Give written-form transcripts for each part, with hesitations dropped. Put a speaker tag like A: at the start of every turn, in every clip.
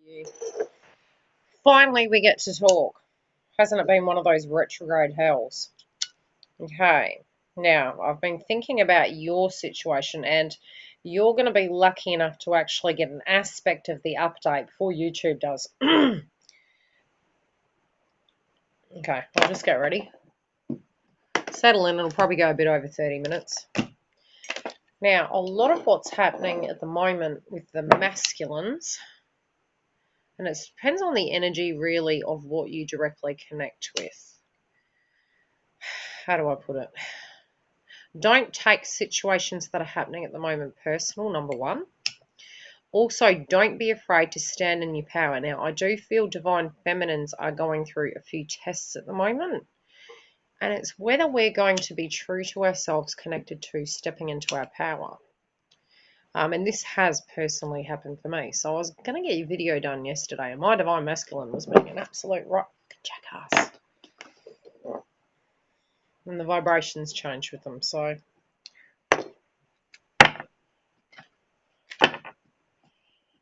A: you. Finally, we get to talk. Hasn't it been one of those retrograde hells? Okay, now I've been thinking about your situation, and you're going to be lucky enough to actually get an aspect of the update before YouTube does. Okay, I'll just get ready. Settle in, it'll probably go a bit over 30 minutes. Now, a lot of what's happening at the moment with the masculines, and it depends on the energy really of what you directly connect with. How do I put it? Don't take situations that are happening at the moment personal, number one. Also, don't be afraid to stand in your power. Now, I do feel divine feminines are going through a few tests at the moment. And it's whether we're going to be true to ourselves, connected to stepping into our power. And this has personally happened for me. So I was going to get your video done yesterday, and my divine masculine was being an absolute rock jackass. And the vibrations changed with them. So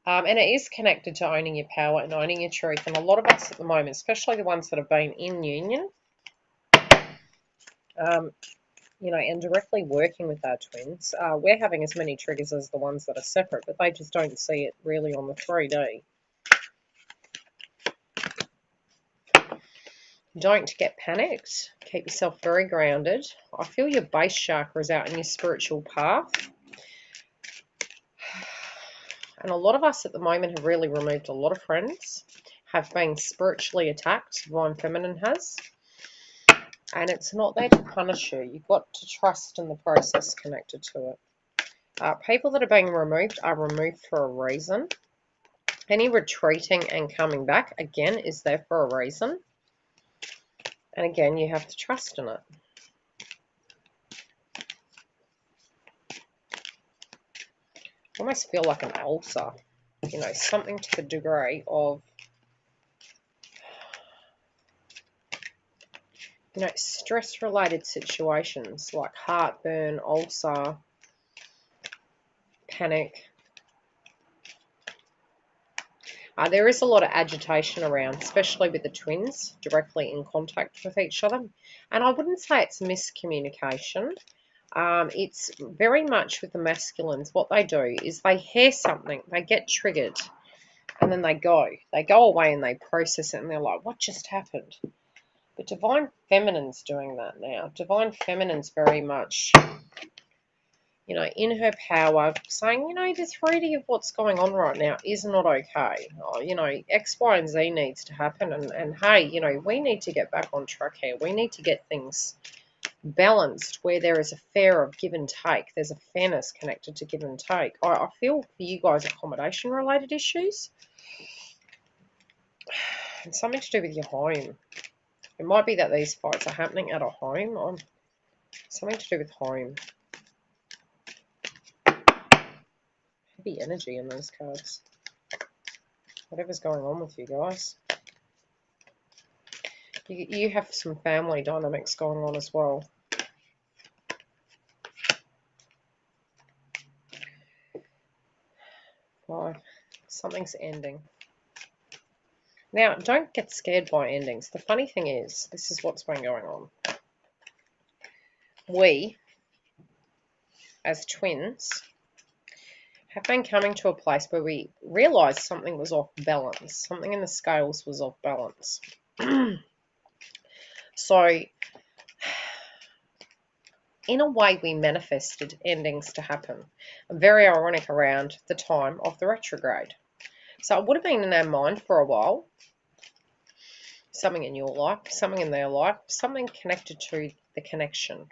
A: and it is connected to owning your power and owning your truth. And a lot of us at the moment, especially the ones that have been in union, and directly working with our twins, we're having as many triggers as the ones that are separate, but they just don't see it really on the 3D. Don't get panicked. Keep yourself very grounded. I feel your base chakra is out in your spiritual path. And a lot of us at the moment have really removed a lot of friends, have been spiritually attacked. Divine Feminine has. And it's not there to punish you. You've got to trust in the process connected to it. People that are being removed are removed for a reason. Any retreating and coming back, again, is there for a reason. And again, you have to trust in it. I almost feel like an ulcer. Something to the degree of, stress-related situations like heartburn, ulcer, panic. There is a lot of agitation around, especially with the twins directly in contact with each other. And I wouldn't say it's miscommunication. It's very much with the masculines. What they do is they hear something, they get triggered, and then they go. They go away and they process it, and they're like, what just happened? But Divine Feminine's doing that now. Divine Feminine's very much, in her power, saying, the 3D of what's going on right now is not okay. X, Y, and Z needs to happen. And hey, we need to get back on track here. We need to get things balanced where there is a fair of give and take. There's a fairness connected to give and take. I feel for you guys accommodation-related issues. And something to do with your home. It might be that these fights are happening at a home. Or something to do with home. Heavy energy in those cards. Whatever's going on with you guys. You have some family dynamics going on as well. Oh, something's ending. Now, don't get scared by endings. The funny thing is, this is what's been going on. We, as twins, have been coming to a place where we realised something was off balance. Something in the scales was off balance. So, in a way, we manifested endings to happen. Very ironic around the time of the retrograde. So it would have been in our mind for a while. Something in your life, something in their life, something connected to the connection.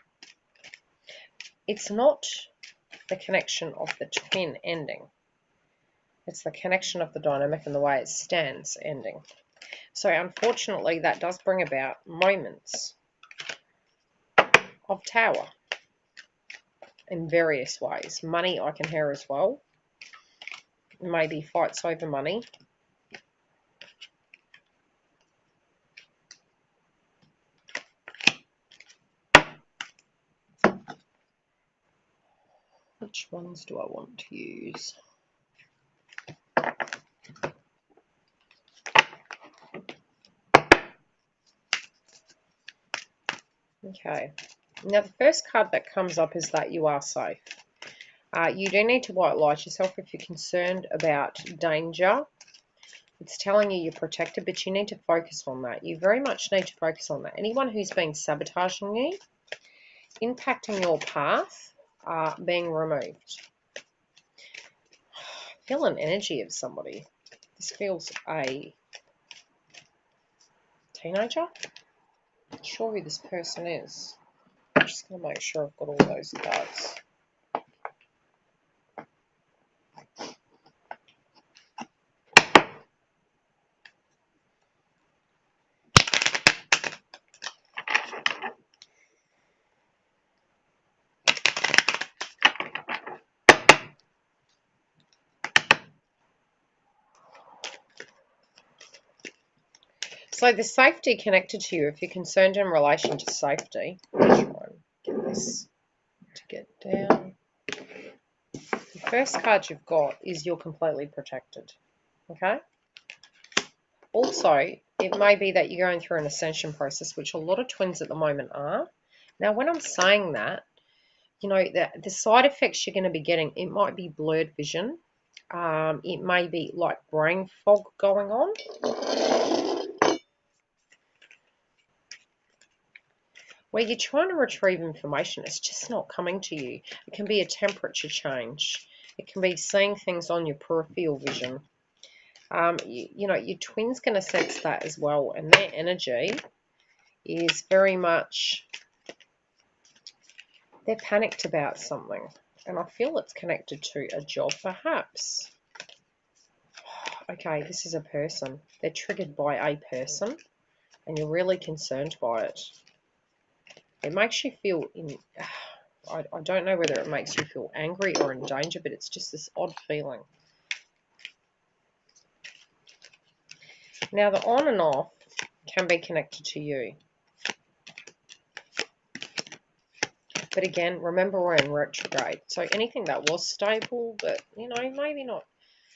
A: It's not the connection of the twin ending. It's the connection of the dynamic and the way it stands ending. So unfortunately, that does bring about moments of tower in various ways. Money I can hear as well. Maybe fights over money. Which ones do I want to use? Okay. Now, the first card that comes up is that you are safe. You do need to white light yourself if you're concerned about danger. It's telling you you're protected, but you need to focus on that. You very much need to focus on that. Anyone who's been sabotaging you, impacting your path, are being removed. I feel an energy of somebody. This feels a teenager. Not sure who this person is. I'm just going to make sure I've got all those cards. So the safety connected to you, if you're concerned in relation to safety, I'll try and get this to get down. The first card you've got is you're completely protected. Okay? Also, it may be that you're going through an ascension process, which a lot of twins at the moment are. Now, when I'm saying that, you know, the side effects you're going to be getting, it might be blurred vision. It may be like brain fog going on. Where you're trying to retrieve information, it's just not coming to you. It can be a temperature change. It can be seeing things on your peripheral vision. You know, your twin's going to sense that as well, and their energy is very much, they're panicked about something, and I feel it's connected to a job, perhaps. Okay, this is a person. They're triggered by a person, and you're really concerned by it. It makes you feel I don't know whether it makes you feel angry or in danger, but it's just this odd feeling. Now, the on and off can be connected to you. But again, remember we're in retrograde. So anything that was stable, but, you know, maybe not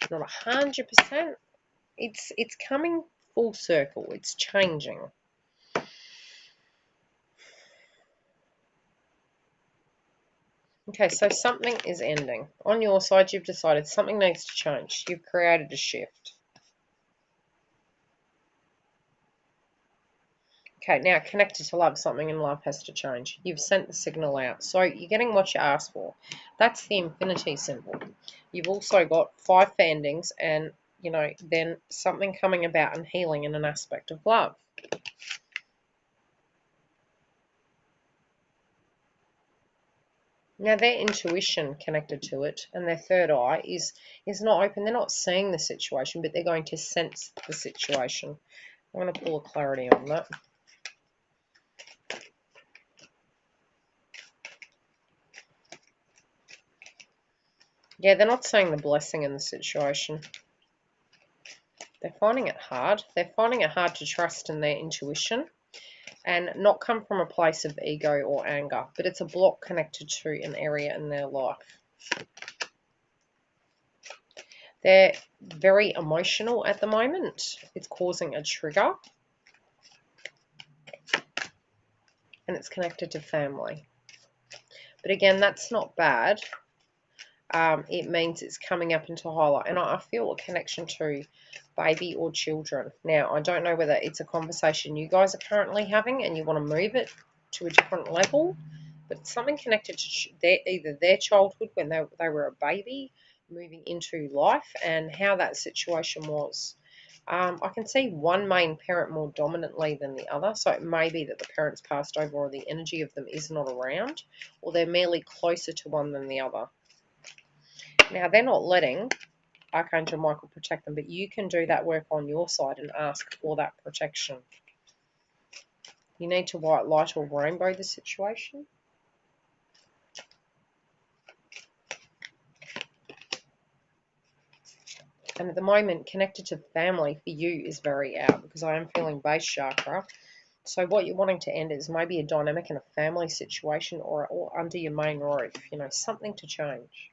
A: 100%, it's coming full circle. It's changing. Okay, so something is ending. On your side, you've decided something needs to change. You've created a shift. Okay, now connected to love, something in love has to change. You've sent the signal out. So you're getting what you asked for. That's the infinity symbol. You've also got 5 endings and, you know, then something coming about and healing in an aspect of love. Now, their intuition connected to it and their third eye is not open. They're not seeing the situation, but they're going to sense the situation. I'm going to pull a clarity on that. Yeah, they're not seeing the blessing in the situation. They're finding it hard. They're finding it hard to trust in their intuition and not come from a place of ego or anger, but it's a block connected to an area in their life. They're very emotional at the moment. It's causing a trigger. And it's connected to family. But again, that's not bad. It means it's coming up into highlight. And I feel a connection to baby or children. Now, I don't know whether it's a conversation you guys are currently having and you want to move it to a different level, but it's something connected to either their childhood when they were a baby, moving into life, and how that situation was. I can see one main parent more dominantly than the other, so it may be that the parents passed over or the energy of them is not around, or they're merely closer to one than the other. Now, they're not letting Archangel Michael protect them, but you can do that work on your side and ask for that protection. You need to white light or rainbow the situation. And at the moment, connected to family for you is very out because I am feeling base chakra. So what you're wanting to end is maybe a dynamic in a family situation or under your main roof, you know, something to change.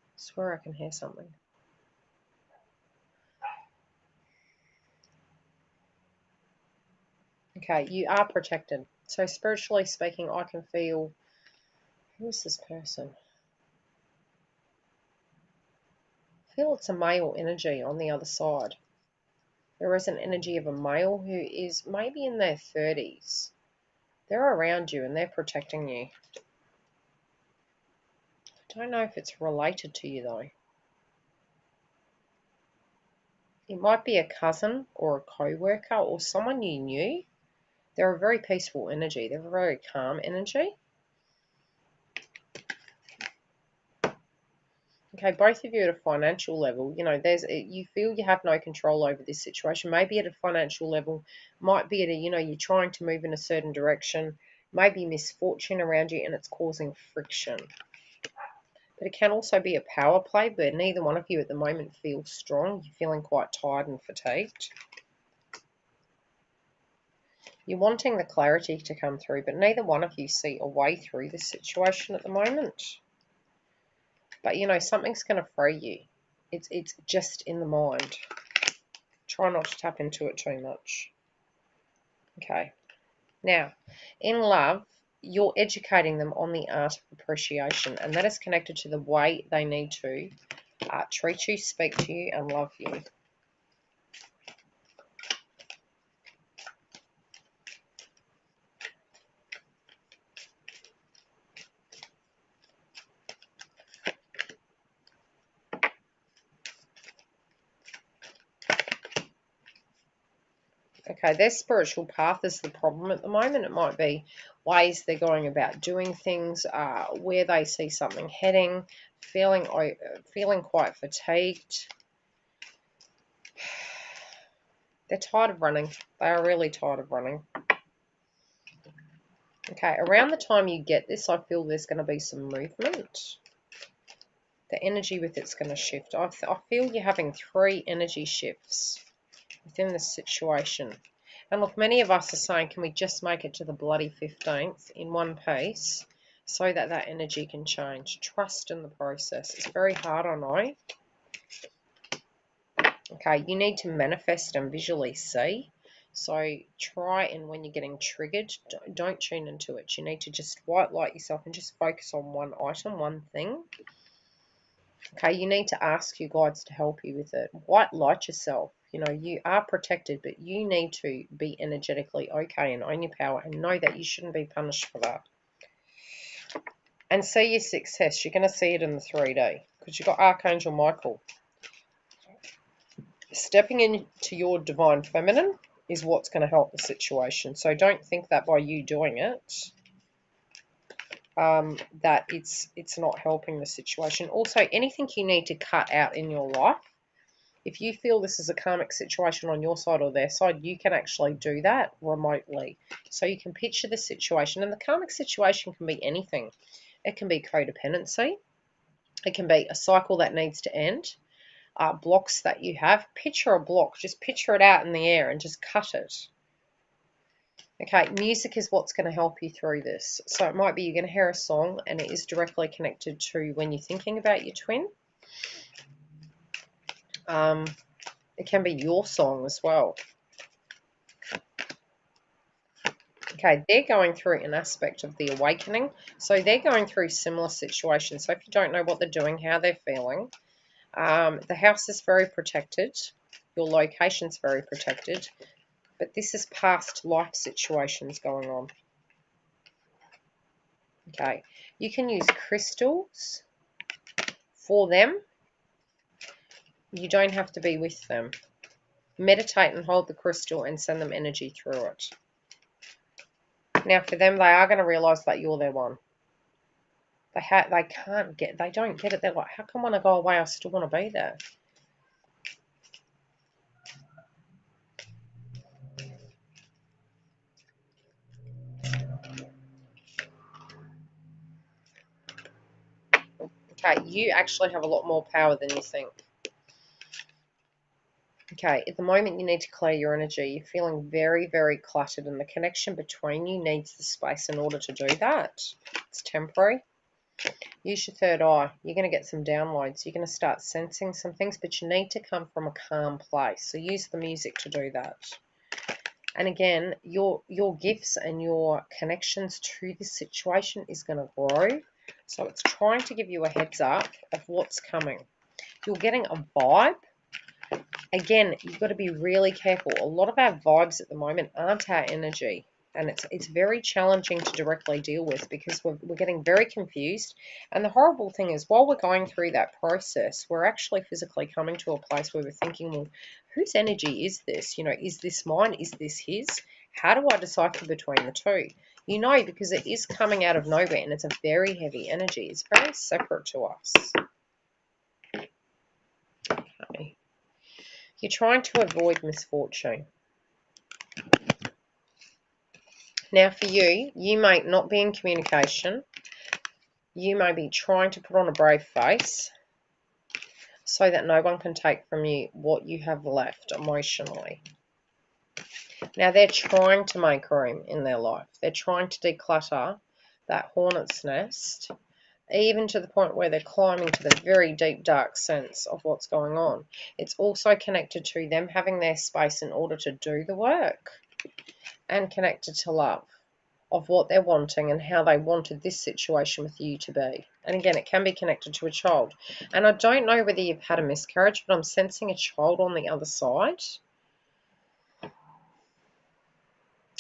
A: I swear I can hear something. Okay, you are protected. So spiritually speaking, I can feel, who is this person? I feel it's a male energy on the other side. There is an energy of a male who is maybe in their 30s. They're around you and they're protecting you. I don't know if it's related to you though. It might be a cousin or a co-worker or someone you knew. They're a very peaceful energy. They're a very calm energy. Okay, both of you at a financial level, you feel you have no control over this situation. Maybe at a financial level, might be at you're trying to move in a certain direction, maybe misfortune around you and it's causing friction. But it can also be a power play, but neither one of you at the moment feels strong. You're feeling quite tired and fatigued. You're wanting the clarity to come through, but neither one of you see a way through this situation at the moment. But something's going to free you. It's just in the mind. Try not to tap into it too much. Okay. Now, in love, you're educating them on the art of appreciation, and that is connected to the way they need to treat you, speak to you, and love you. Okay, their spiritual path is the problem at the moment. It might be ways they're going about doing things, where they see something heading, feeling quite fatigued. They're tired of running. They are really tired of running. Okay, around the time you get this, I feel there's going to be some movement. The energy with it's going to shift. I feel you're having 3 energy shifts within this situation. And look, many of us are saying, can we just make it to the bloody 15th in one piece so that that energy can change? Trust in the process. It's very hard, I know. Okay, you need to manifest and visually see. So try, and when you're getting triggered, don't tune into it. You need to just white light yourself and just focus on one item, one thing. Okay, you need to ask your guides to help you with it. White light yourself. You are protected, but you need to be energetically okay and own your power and know that you shouldn't be punished for that. And see your success. You're going to see it in the 3D because you've got Archangel Michael. Stepping into your divine feminine is what's going to help the situation. So don't think that by you doing it, that it's not helping the situation. Also, anything you need to cut out in your life, if you feel this is a karmic situation on your side or their side, you can actually do that remotely. So you can picture the situation, and the karmic situation can be anything. It can be codependency. It can be a cycle that needs to end. Blocks that you have. Picture a block. Just picture it out in the air and just cut it. Okay, music is what's going to help you through this. So it might be you're going to hear a song and it is directly connected to when you're thinking about your twin. It can be your song as well. Okay, they're going through an aspect of the awakening. So they're going through similar situations. So if you don't know what they're doing, how they're feeling, the house is very protected. Your location's very protected. But this is past life situations going on. Okay, you can use crystals for them. You don't have to be with them. Meditate and hold the crystal and send them energy through it. Now, for them, they are going to realize that you're their one. They don't get it. They're like, how come when I go away, I still want to be there? Okay, you actually have a lot more power than you think. Okay, at the moment you need to clear your energy. You're feeling very, very cluttered, and the connection between you needs the space in order to do that. It's temporary. Use your third eye. You're going to get some downloads. You're going to start sensing some things, but you need to come from a calm place. So use the music to do that. And again, your gifts and your connections to this situation is going to grow. So it's trying to give you a heads up of what's coming. You're getting a vibe. Again, you've got to be really careful. A lot of our vibes at the moment aren't our energy. And it's very challenging to directly deal with because we're getting very confused. And the horrible thing is, while we're going through that process, we're actually physically coming to a place where we're thinking, well, whose energy is this? You know, is this mine? Is this his? How do I decipher between the two? You know, because it is coming out of nowhere and it's a very heavy energy. It's very separate to us. Okay. You're trying to avoid misfortune. Now for you, you may not be in communication. You may be trying to put on a brave face so that no one can take from you what you have left emotionally. Now they're trying to make room in their life. They're trying to declutter that hornet's nest, even to the point where they're climbing to the very deep, dark sense of what's going on. It's also connected to them having their space in order to do the work, and connected to love of what they're wanting and how they wanted this situation with you to be. And again, it can be connected to a child. And I don't know whether you've had a miscarriage, but I'm sensing a child on the other side.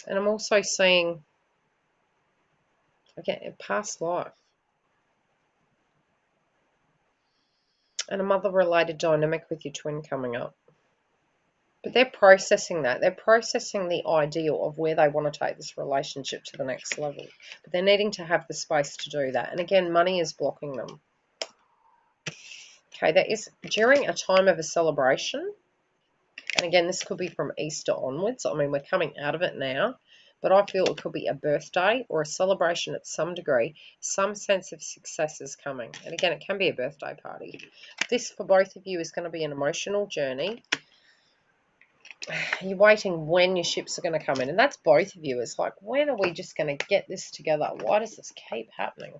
A: And I'm also seeing, again, a past life. And a mother-related dynamic with your twin coming up. But they're processing that. They're processing the ideal of where they want to take this relationship to the next level. But they're needing to have the space to do that. And again, money is blocking them. Okay, that is during a time of a celebration. And again, this could be from Easter onwards. I mean, we're coming out of it now. But I feel it could be a birthday or a celebration at some degree. Some sense of success is coming. And again, it can be a birthday party. This, for both of you, is going to be an emotional journey. You're waiting when your ships are going to come in. And that's both of you. It's like, when are we just going to get this together? Why does this keep happening?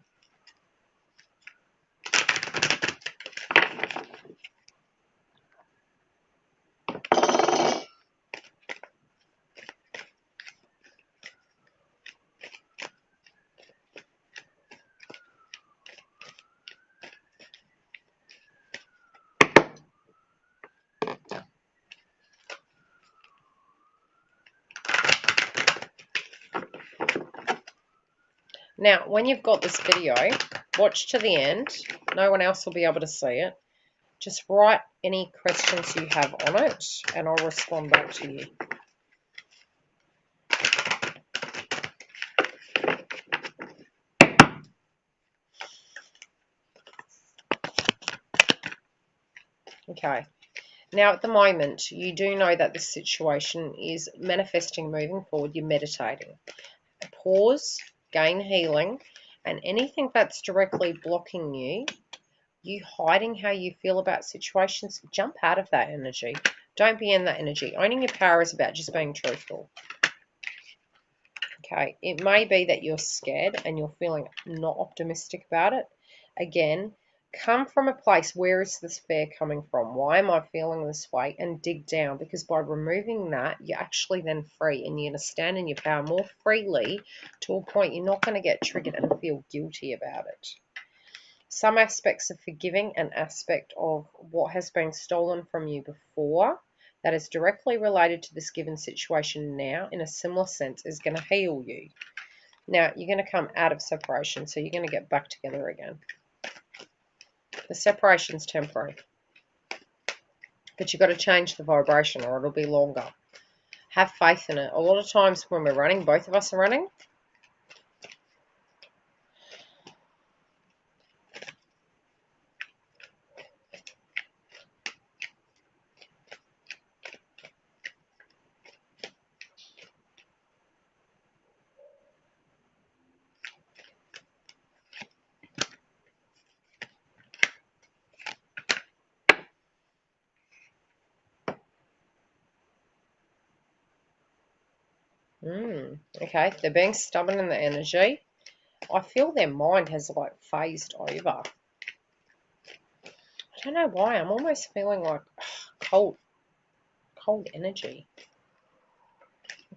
A: Now, when you've got this video, watch to the end. No one else will be able to see it. Just write any questions you have on it, and I'll respond back to you. Okay. Now, at the moment, you do know that this situation is manifesting moving forward. You're meditating. Pause, gain healing, and anything that's directly blocking you, you hiding how you feel about situations, jump out of that energy. Don't be in that energy. Owning your power is about just being truthful. Okay, it may be that you're scared and you're feeling not optimistic about it. Again, come from a place, where is this fear coming from? Why am I feeling this way? And dig down, because by removing that, you're actually then free and you're going to stand in your power more freely to a point you're not going to get triggered and feel guilty about it. Some aspects of forgiving, an aspect of what has been stolen from you before that is directly related to this given situation now in a similar sense is going to heal you. Now, you're going to come out of separation, so you're going to get back together again. The separation's temporary, but you've got to change the vibration or it'll be longer. Have faith in it. A lot of times when we're running, both of us are running, okay, they're being stubborn in the energy. I feel their mind has like phased over. I don't know why. I'm almost feeling like cold energy.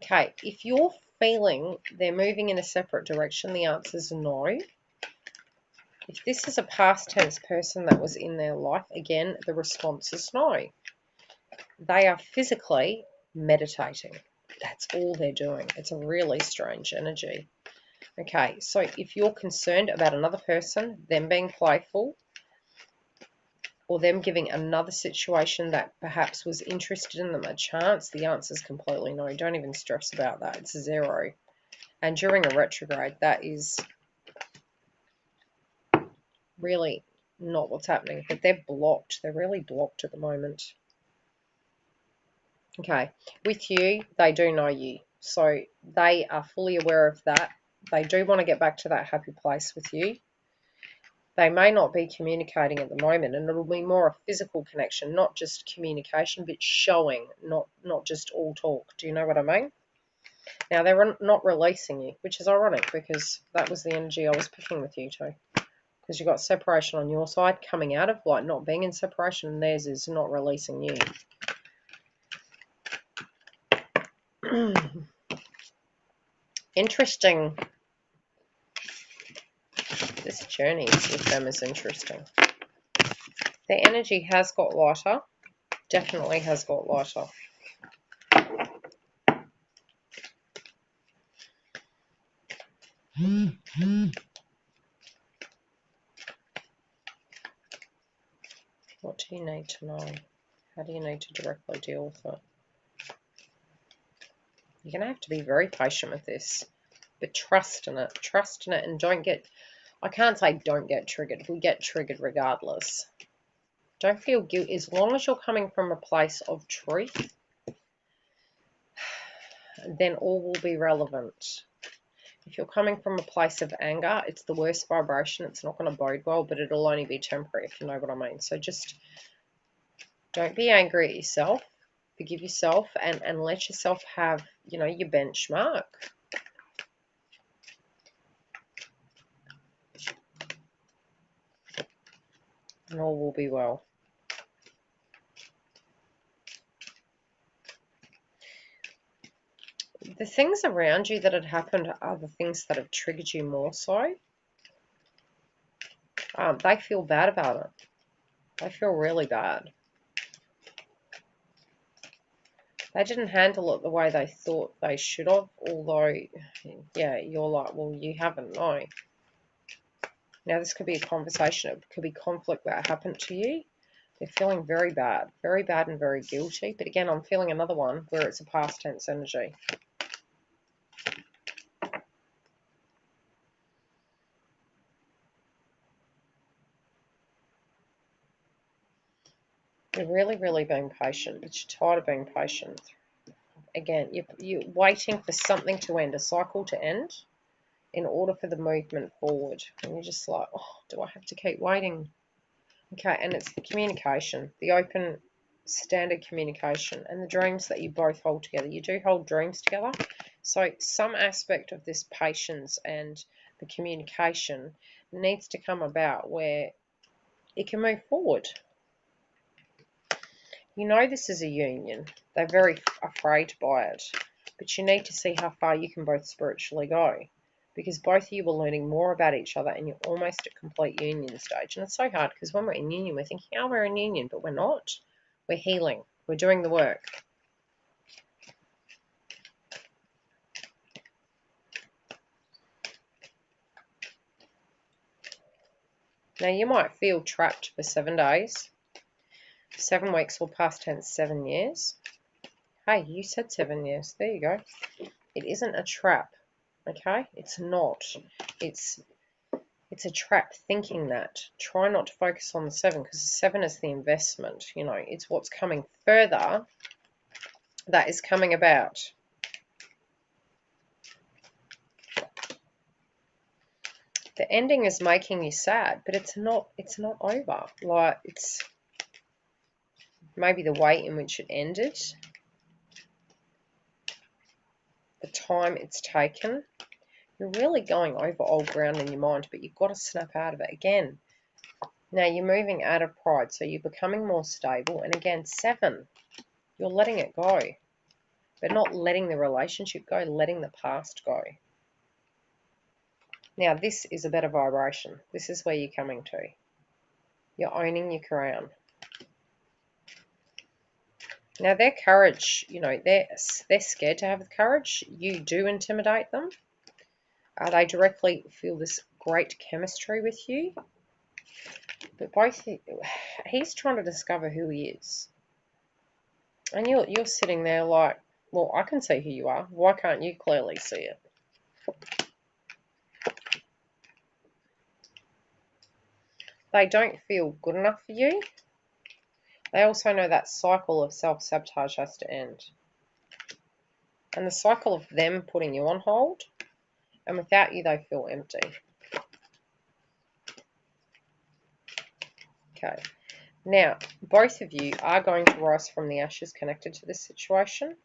A: Okay, if you're feeling they're moving in a separate direction, the answer is no. If this is a past tense person that was in their life, again, the response is no. They are physically meditating. That's all they're doing. It's a really strange energy. Okay, so if you're concerned about another person, them being playful, or them giving another situation that perhaps was interested in them a chance, the answer is completely no. Don't even stress about that. It's 0. And during a retrograde, that is really not what's happening. But they're blocked. They're really blocked at the moment. Okay, with you, they do know you. So they are fully aware of that. They do want to get back to that happy place with you. They may not be communicating at the moment, and it'll be more a physical connection, not just communication, but showing, not just all talk. Do you know what I mean? Now, they're not releasing you, which is ironic because that was the energy I was picking with you too. Because you've got separation on your side coming out of, like, not being in separation, and theirs is not releasing you. Interesting. This journey with them is interesting. Their energy has got lighter. Definitely has got lighter. What do you need to know? How do you need to directly deal with it? You're going to have to be very patient with this, but trust in it. Trust in it, and don't get, I can't say don't get triggered. We get triggered regardless. Don't feel guilty. As long as you're coming from a place of truth, then all will be relevant. If you're coming from a place of anger, it's the worst vibration. It's not going to bode well, but it'll only be temporary, if you know what I mean. So just don't be angry at yourself. Forgive yourself and let yourself have, your benchmark. And all will be well. The things around you that had happened are the things that have triggered you more so. They feel bad about it. They feel really bad. They didn't handle it the way they thought they should have, although, yeah, you're like, well, you haven't, no. Now, this could be a conversation. It could be conflict that happened to you. They're feeling very bad and very guilty. But again, I'm feeling another one where it's a past tense energy. You're really, really being patient, but you're tired of being patient. Again, you're waiting for something to end, a cycle to end, in order for the movement forward. And you're just like, oh, do I have to keep waiting? Okay, and it's the communication, the open, standard communication, and the dreams that you both hold together. You do hold dreams together. So some aspect of this patience and the communication needs to come about where it can move forward. You know this is a union. They're very afraid by it. But you need to see how far you can both spiritually go. Because both of you are learning more about each other and you're almost at complete union stage. And it's so hard because when we're in union, we're thinking, oh, we're in union, but we're not. We're healing. We're doing the work. Now, you might feel trapped for 7 days. 7 weeks or past tense, 7 years. Hey, you said 7 years. There you go. It isn't a trap, okay? It's not. It's a trap thinking that. Try not to focus on the 7 because the 7 is the investment. It's what's coming further that is coming about. The ending is making you sad, but it's not over. Like, it's maybe the way in which it ended, the time it's taken. You're really going over old ground in your mind, but you've got to snap out of it again. Now you're moving out of pride, so you're becoming more stable. And again, 7, you're letting it go. but not letting the relationship go, letting the past go. Now, this is a better vibration. This is where you're coming to. You're owning your crown. Now, their courage, you know, they're scared to have the courage. You do intimidate them. They directly feel this great chemistry with you. But he's trying to discover who he is. And you're sitting there like, well, I can see who you are. Why can't you clearly see it? They don't feel good enough for you. They also know that cycle of self-sabotage has to end. And the cycle of them putting you on hold, and without you, they feel empty. Okay. Now, both of you are going to rise from the ashes connected to this situation.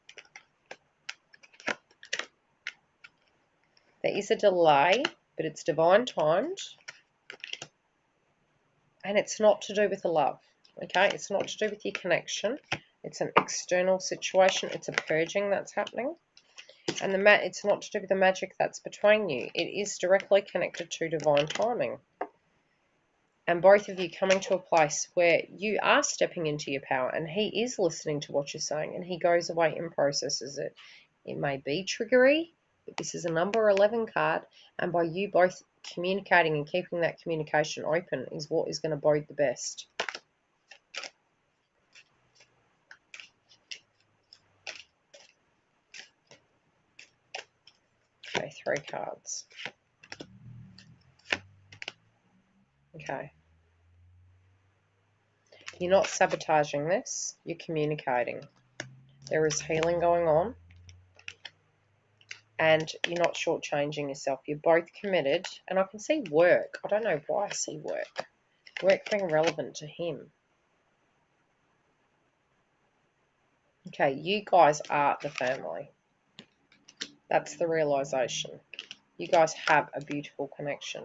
A: There is a delay, but it's divine timed. And it's not to do with the love, okay? It's not to do with your connection. It's an external situation. It's a purging that's happening. And it's not to do with the magic that's between you. It is directly connected to divine timing. And both of you coming to a place where you are stepping into your power, and he is listening to what you're saying, and he goes away and processes it. It may be triggery, but this is a number 11 card, and by you both communicating and keeping that communication open is what is going to bode the best. Okay, 3 cards. Okay. You're not sabotaging this, you're communicating. There is healing going on, and you're not shortchanging yourself. You're both committed, and I can see work. I don't know why I see work. Work being relevant to him. Okay, you guys are the family. That's the realization. You guys have a beautiful connection,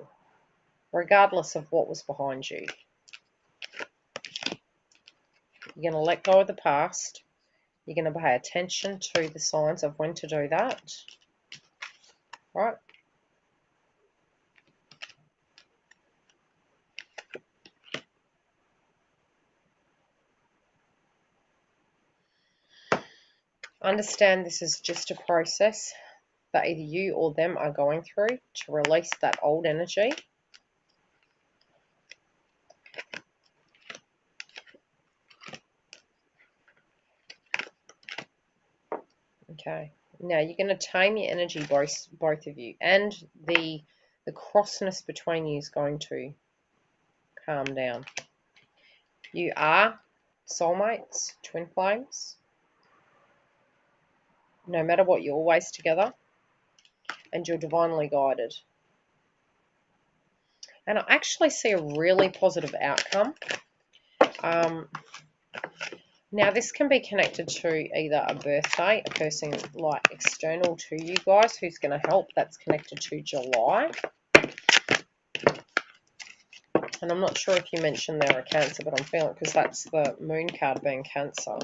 A: regardless of what was behind you. You're going to let go of the past. You're going to pay attention to the signs of when to do that. Right? Understand this is just a process that either you or them are going through to release that old energy. Okay. Now you're going to tame your energy, both of you, and the crossness between you is going to calm down. You are soulmates, twin flames. No matter what, you're always together, and you're divinely guided. And I actually see a really positive outcome. Now, this can be connected to either a birthday, a person like external to you guys who's going to help. That's connected to July. And I'm not sure if you mentioned they're a Cancer, but I'm feeling, because that's the moon card being Cancer.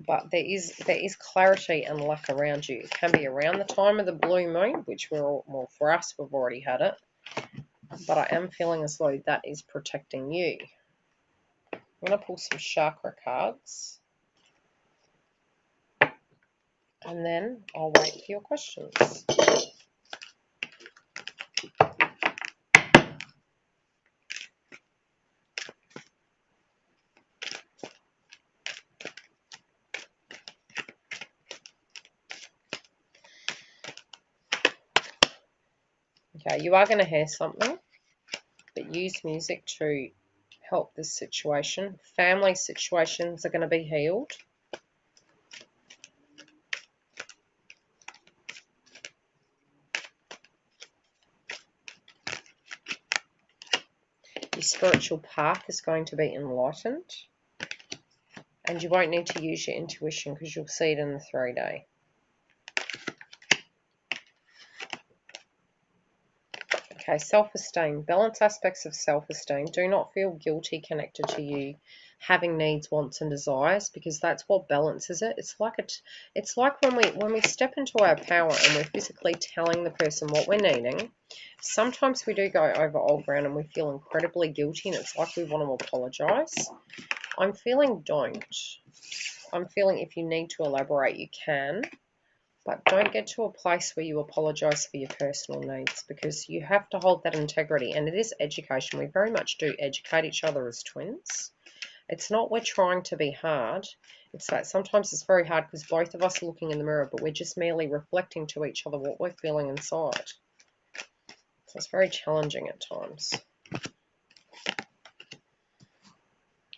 A: But there is clarity and luck around you. It can be around the time of the blue moon, which well, for us, we've already had it. But I am feeling as though that is protecting you. I'm going to pull some chakra cards. And then I'll wait for your questions. Okay, you are going to hear something, but use music to help this situation. Family situations are going to be healed. Your spiritual path is going to be enlightened. And you won't need to use your intuition because you'll see it in the 3-day. Okay, self-esteem. Balance aspects of self-esteem. Do not feel guilty connected to you having needs, wants, and desires, because that's what balances it. It's like when we step into our power and we're physically telling the person what we're needing. Sometimes we do go over old ground and we feel incredibly guilty, and it's like we want to apologize. I'm feeling don't. I'm feeling if you need to elaborate, you can. But don't get to a place where you apologise for your personal needs, because you have to hold that integrity. And it is education. We very much do educate each other as twins. It's not we're trying to be hard. It's that sometimes it's very hard because both of us are looking in the mirror, but we're just merely reflecting to each other what we're feeling inside. So it's very challenging at times.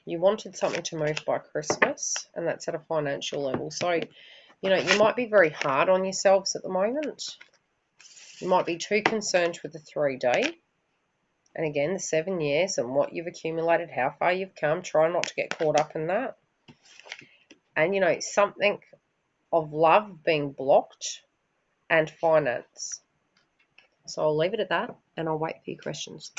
A: You wanted something to move by Christmas, and that's at a financial level. So, you know, you might be very hard on yourselves at the moment. You might be too concerned with the 3D. And again, the 7 years and what you've accumulated, how far you've come. Try not to get caught up in that. And, you know, something of love being blocked and finance. So I'll leave it at that, and I'll wait for your questions.